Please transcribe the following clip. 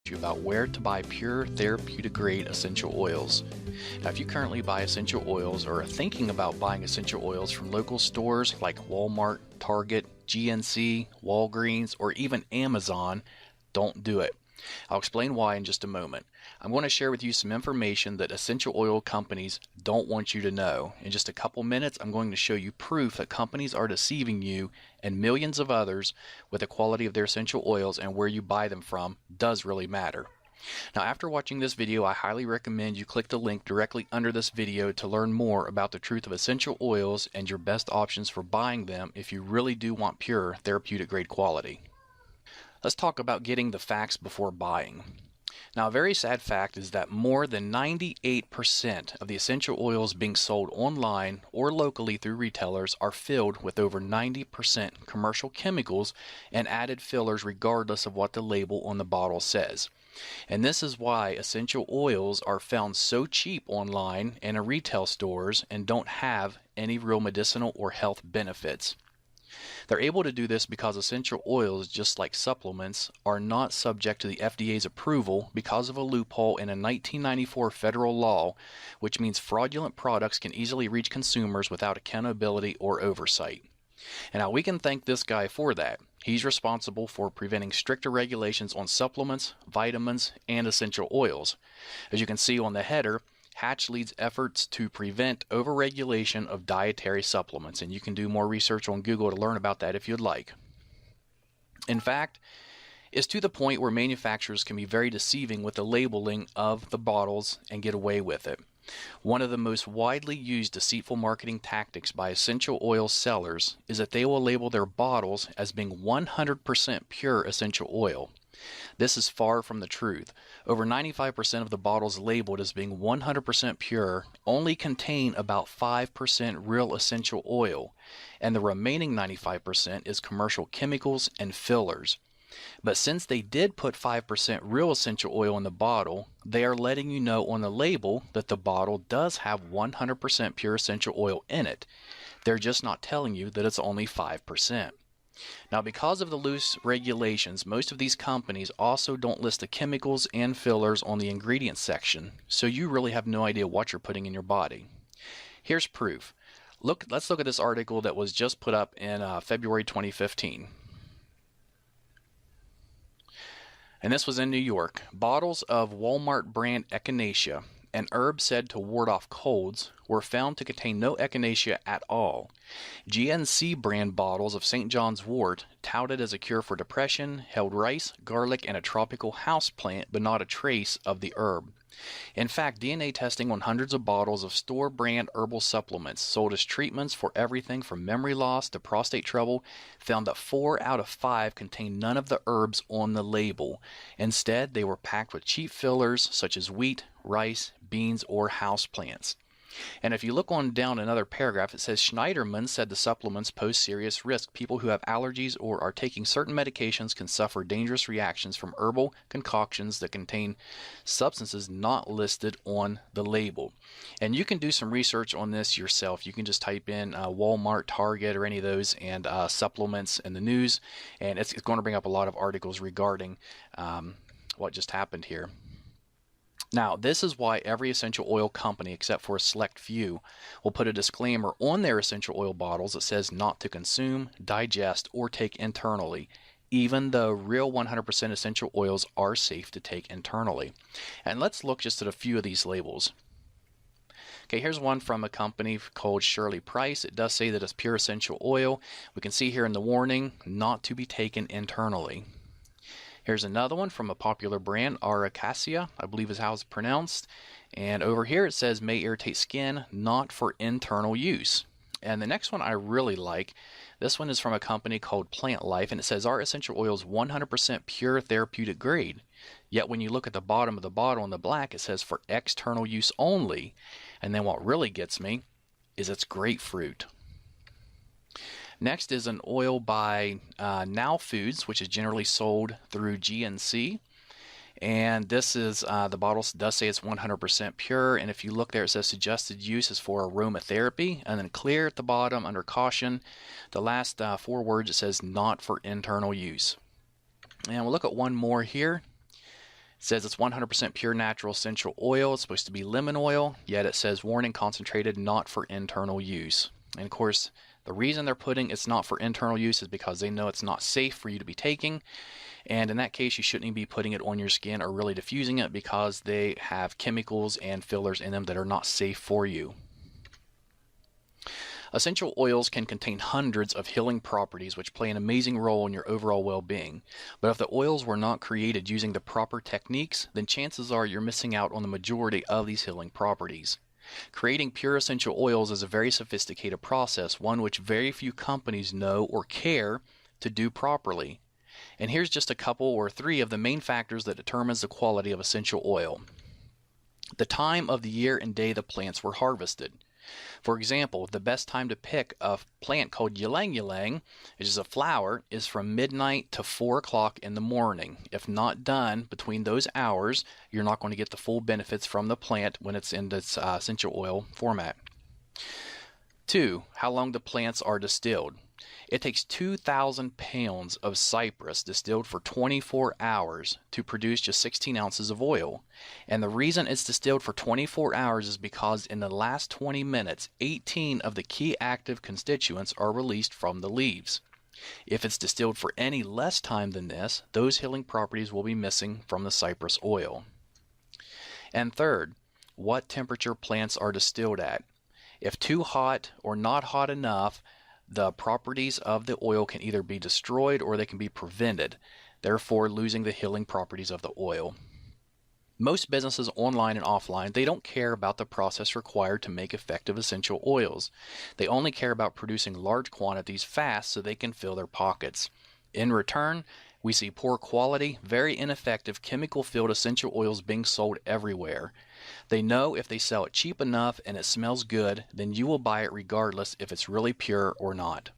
you about where to buy pure therapeutic grade essential oils. Now, if you currently buy essential oils or are thinking about buying essential oils from local stores like Walmart, Target, GNC, Walgreens, or even Amazon, don't do it. I'll explain why in just a moment. I'm going to share with you some information that essential oil companies don't want you to know. In just a couple minutes, I'm going to show you proof that companies are deceiving you and millions of others with the quality of their essential oils, and where you buy them from does really matter. Now, after watching this video, I highly recommend you click the link directly under this video to learn more about the truth of essential oils and your best options for buying them if you really do want pure therapeutic grade quality. Let's talk about getting the facts before buying. Now, a very sad fact is that more than 98% of the essential oils being sold online or locally through retailers are filled with over 90% commercial chemicals and added fillers regardless of what the label on the bottle says. And this is why essential oils are found so cheap online and in retail stores and don't have any real medicinal or health benefits. They're able to do this because essential oils, just like supplements, are not subject to the FDA's approval because of a loophole in a 1994 federal law, which means fraudulent products can easily reach consumers without accountability or oversight. And now we can thank this guy for that. He's responsible for preventing stricter regulations on supplements, vitamins, and essential oils. As you can see on the header, Hatch leads efforts to prevent overregulation of dietary supplements, and you can do more research on Google to learn about that if you'd like. In fact, it's to the point where manufacturers can be very deceiving with the labeling of the bottles and get away with it. One of the most widely used deceitful marketing tactics by essential oil sellers is that they will label their bottles as being 100% pure essential oil. This is far from the truth. Over 95% of the bottles labeled as being 100% pure only contain about 5% real essential oil, and the remaining 95% is commercial chemicals and fillers. But since they did put 5% real essential oil in the bottle, they are letting you know on the label that the bottle does have 100% pure essential oil in it. They're just not telling you that it's only 5%. Now, because of the loose regulations, most of these companies also don't list the chemicals and fillers on the ingredients section, so you really have no idea what you're putting in your body. Here's proof. Let's look at this article that was just put up in February 2015. And this was in New York. Bottles of Walmart brand echinacea, an herb said to ward off colds, were found to contain no echinacea at all. GNC brand bottles of St. John's wort, touted as a cure for depression, held rice, garlic, and a tropical house plant, but not a trace of the herb. In fact, DNA testing on hundreds of bottles of store-brand herbal supplements sold as treatments for everything from memory loss to prostate trouble found that 4 out of 5 contained none of the herbs on the label. Instead, they were packed with cheap fillers such as wheat, rice, beans, or houseplants. And if you look on down another paragraph, it says Schneiderman said the supplements pose serious risk. People who have allergies or are taking certain medications can suffer dangerous reactions from herbal concoctions that contain substances not listed on the label. And you can do some research on this yourself. You can just type in Walmart, Target, or any of those, and supplements in the news, and it's going to bring up a lot of articles regarding what just happened here. Now, this is why every essential oil company, except for a select few, will put a disclaimer on their essential oil bottles that says not to consume, digest, or take internally, even though real 100% essential oils are safe to take internally. And let's look just at a few of these labels. Okay, here's one from a company called Shirley Price. It does say that it's pure essential oil. We can see here in the warning, not to be taken internally. Here's another one from a popular brand, Aracacia, I believe is how it's pronounced. And over here it says may irritate skin, not for internal use. And the next one I really like. This one is from a company called Plant Life, and it says our essential oil is 100% pure therapeutic grade. Yet when you look at the bottom of the bottle in the black, it says for external use only. And then what really gets me is it's grapefruit. Next is an oil by Now Foods, which is generally sold through GNC. And this is, the bottle does say it's 100% pure. And if you look there, it says suggested use is for aromatherapy. And then clear at the bottom under caution. The last 4 words, it says not for internal use. And we'll look at one more here. says it's 100% pure natural essential oil. It's supposed to be lemon oil, yet it says warning concentrated, not for internal use. And of course, the reason they're putting it's not for internal use is because they know it's not safe for you to be taking. And in that case, you shouldn't even be putting it on your skin or really diffusing it because they have chemicals and fillers in them that are not safe for you. Essential oils can contain hundreds of healing properties which play an amazing role in your overall well-being. But if the oils were not created using the proper techniques, then chances are you're missing out on the majority of these healing properties. Creating pure essential oils is a very sophisticated process, one which very few companies know or care to do properly. And here's just a couple or three of the main factors that determines the quality of essential oil. The time of the year and day the plants were harvested. For example, the best time to pick a plant called ylang ylang, which is a flower, is from midnight to 4 o'clock in the morning. If not done between those hours, you're not going to get the full benefits from the plant when it's in this essential oil format. 2. How long the plants are distilled. It takes 2,000 pounds of cypress distilled for 24 hours to produce just 16 ounces of oil. And the reason it's distilled for 24 hours is because in the last 20 minutes, 18 of the key active constituents are released from the leaves. If it's distilled for any less time than this, those healing properties will be missing from the cypress oil. And third, what temperature plants are distilled at. If too hot or not hot enough, the properties of the oil can either be destroyed or they can be prevented, therefore losing the healing properties of the oil. Most businesses online and offline, they don't care about the process required to make effective essential oils. They only care about producing large quantities fast so they can fill their pockets. In return, we see poor quality, very ineffective chemical-filled essential oils being sold everywhere. They know if they sell it cheap enough and it smells good, then you will buy it regardless if it's really pure or not.